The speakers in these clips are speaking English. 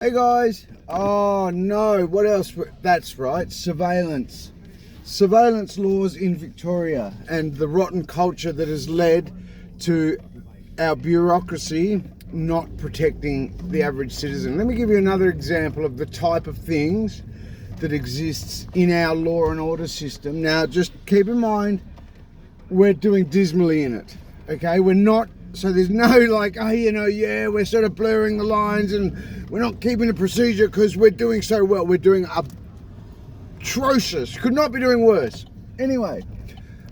Hey guys, oh no, what else? That's right, surveillance. Surveillance laws in Victoria and the rotten culture that has led to our bureaucracy not protecting the average citizen. Let me give you another example of the type of things that exists in our law and order system. Now just keep in mind, we're doing dismally in it, okay? We're not, so there's no like, oh, we're sort of blurring the lines and we're not keeping the procedure because we're doing so well. We're doing atrocious. Could not be doing worse. Anyway,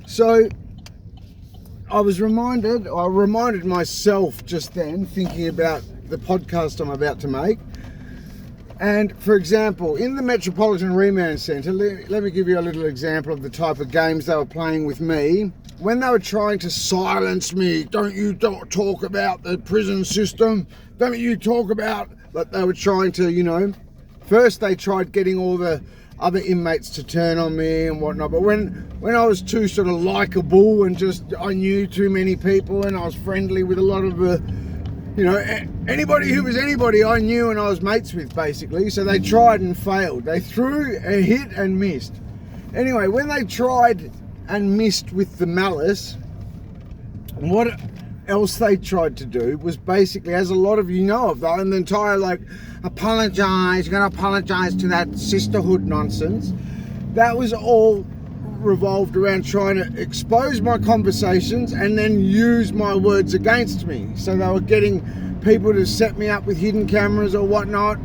so I reminded myself just then, thinking about the podcast I'm about to make. And for example, in the Metropolitan Remand Centre, let me give you a little example of the type of games they were playing with me. When they were trying to silence me, don't talk about the prison system, don't you talk about, but they were trying to, first they tried getting all the other inmates to turn on me and whatnot, but when I was too sort of likeable and just, I knew too many people and I was friendly with a lot of the, anybody who was anybody I knew and I was mates with basically, so they tried and failed. They threw a hit and missed. Anyway, when they tried and missed with the malice, what else they tried to do was basically, as a lot of you know of, and the entire apologise, you're going to apologise to that sisterhood nonsense, that was all revolved around trying to expose my conversations and then use my words against me. So they were getting people to set me up with hidden cameras or whatnot,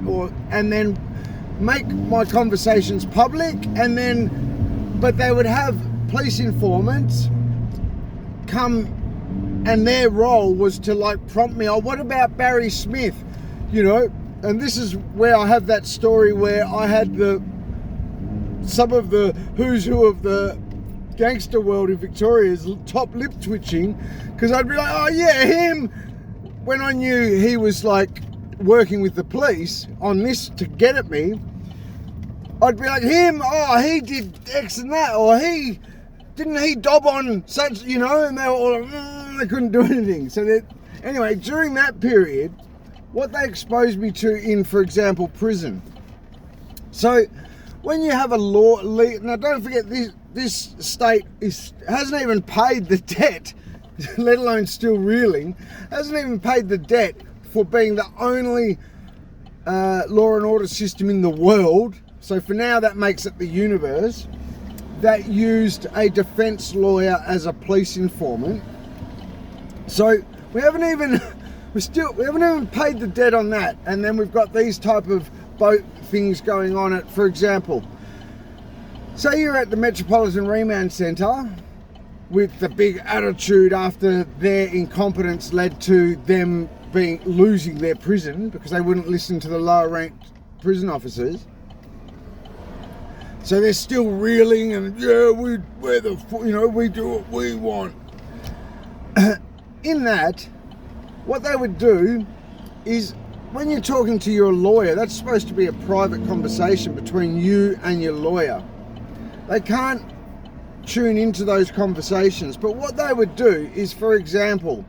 and then make my conversations public, but they would have police informants come, and their role was to prompt me, oh, what about Barry Smith? And this is where I have that story where I had some of the who's who of the gangster world in Victoria's top lip twitching, because I'd be like, oh yeah, him, when I knew he was working with the police on this to get at me. I'd be like, him, oh, he did X and that, or didn't he dob on such, and they were all they couldn't do anything. So anyway, during that period, what they exposed me to in, for example, prison. So when you have a law, now don't forget this state hasn't even paid the debt, let alone still reeling, hasn't even paid the debt for being the only law and order system in the world. So for now, that makes it the universe, that used a defense lawyer as a police informant. So we haven't even paid the debt on that. And then we've got these type of boat things going on. For example, say you're at the Metropolitan Remand Centre with the big attitude after their incompetence led to them losing their prison because they wouldn't listen to the lower ranked prison officers. So they're still reeling and we do what we want. In that, what they would do is, when you're talking to your lawyer, that's supposed to be a private conversation between you and your lawyer. They can't tune into those conversations. But what they would do is, for example,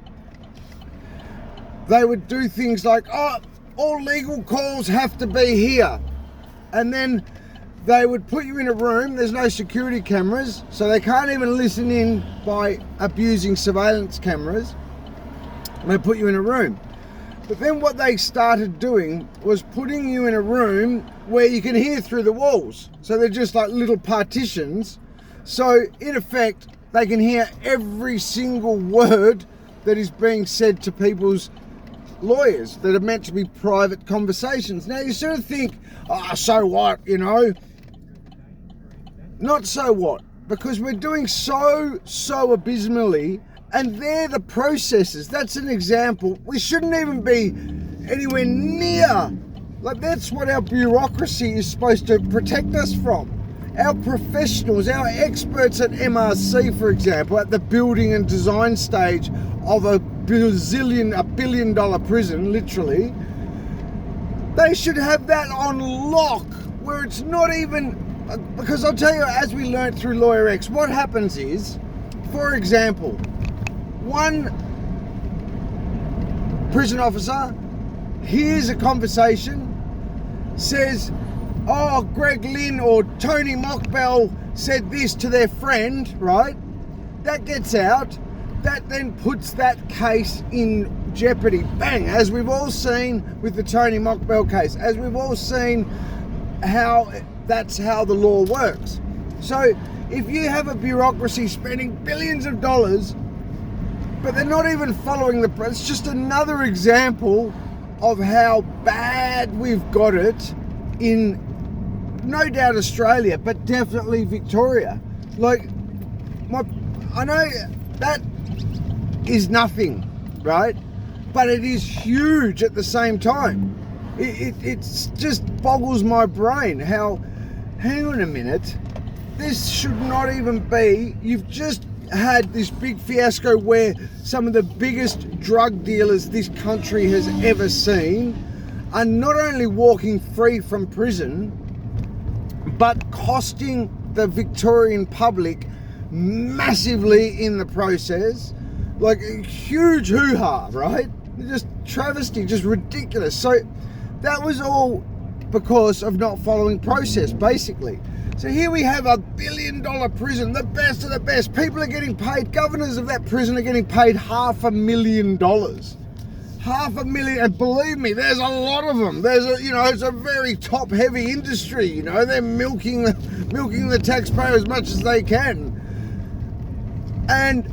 they would do things like, oh, all legal calls have to be here. And then they would put you in a room, there's no security cameras, so they can't even listen in by abusing surveillance cameras. And they put you in a room. But then what they started doing was putting you in a room where you can hear through the walls. So they're just like little partitions. So in effect, they can hear every single word that is being said to people's lawyers that are meant to be private conversations. Now you sort of think, oh, so what, Not so what, because we're doing so abysmally, and they're the processes. That's an example. We shouldn't even be anywhere near. That's what our bureaucracy is supposed to protect us from. Our professionals, our experts at MRC, for example, at the building and design stage of a billion dollar prison, literally, they should have that on lock, where it's not even, because I'll tell you, as we learned through Lawyer X, what happens is, for example, one prison officer hears a conversation says, oh, Greg Lynn or Tony Mokbel said this to their friend, right? That gets out. That then puts that case in jeopardy. Bang! As we've all seen with the Tony Mokbel case, as we've all seen how that's how the law works. So if you have a bureaucracy spending billions of dollars, but they're not even following it's just another example of how bad we've got it in, no doubt, Australia, but definitely Victoria. Like, I know that is nothing, right? But it is huge at the same time. It's just boggles my brain how, hang on a minute, this should not even be, you've just had this big fiasco where some of the biggest drug dealers this country has ever seen are not only walking free from prison, but costing the Victorian public massively in the process. Like a huge hoo-ha, right? Just travesty, just ridiculous. So that was all because of not following process, basically. So here we have a $1 billion prison, the best of the best. People are getting paid, governors of that prison are getting paid $500,000. $500,000, and believe me, there's a lot of them. There's a, it's a very top-heavy industry. They're milking the taxpayer as much as they can, and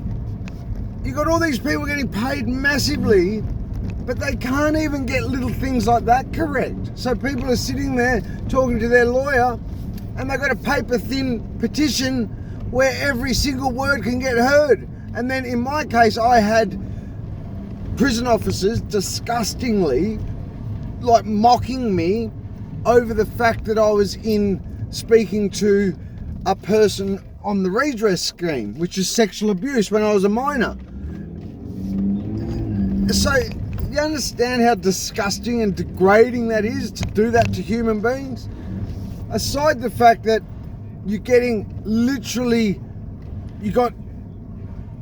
you got all these people getting paid massively, but they can't even get little things like that correct. So people are sitting there talking to their lawyer, and they've got a paper-thin petition where every single word can get heard. And then in my case, I had prison officers disgustingly mocking me over the fact that I was speaking to a person on the redress scheme, which is sexual abuse, when I was a minor. So you understand how disgusting and degrading that is, to do that to human beings? Aside the fact that you got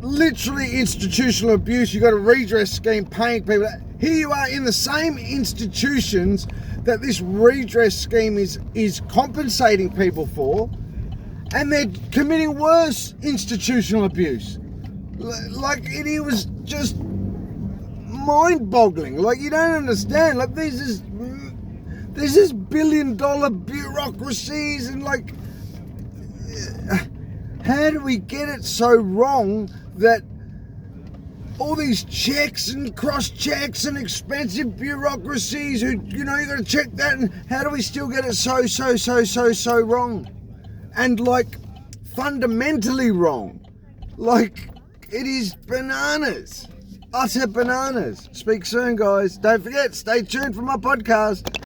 literally institutional abuse, you got a redress scheme paying people. Here you are in the same institutions that this redress scheme is compensating people for, and they're committing worse institutional abuse. Like, it was just mind-boggling. Like, you don't understand. Like, there's this billion-dollar bureaucracies, and how do we get it so wrong that all these checks and cross-checks and expensive bureaucracies who, you got to check that, and how do we still get it so wrong? And fundamentally wrong. It is bananas. Utter bananas. Speak soon, guys. Don't forget, stay tuned for my podcast.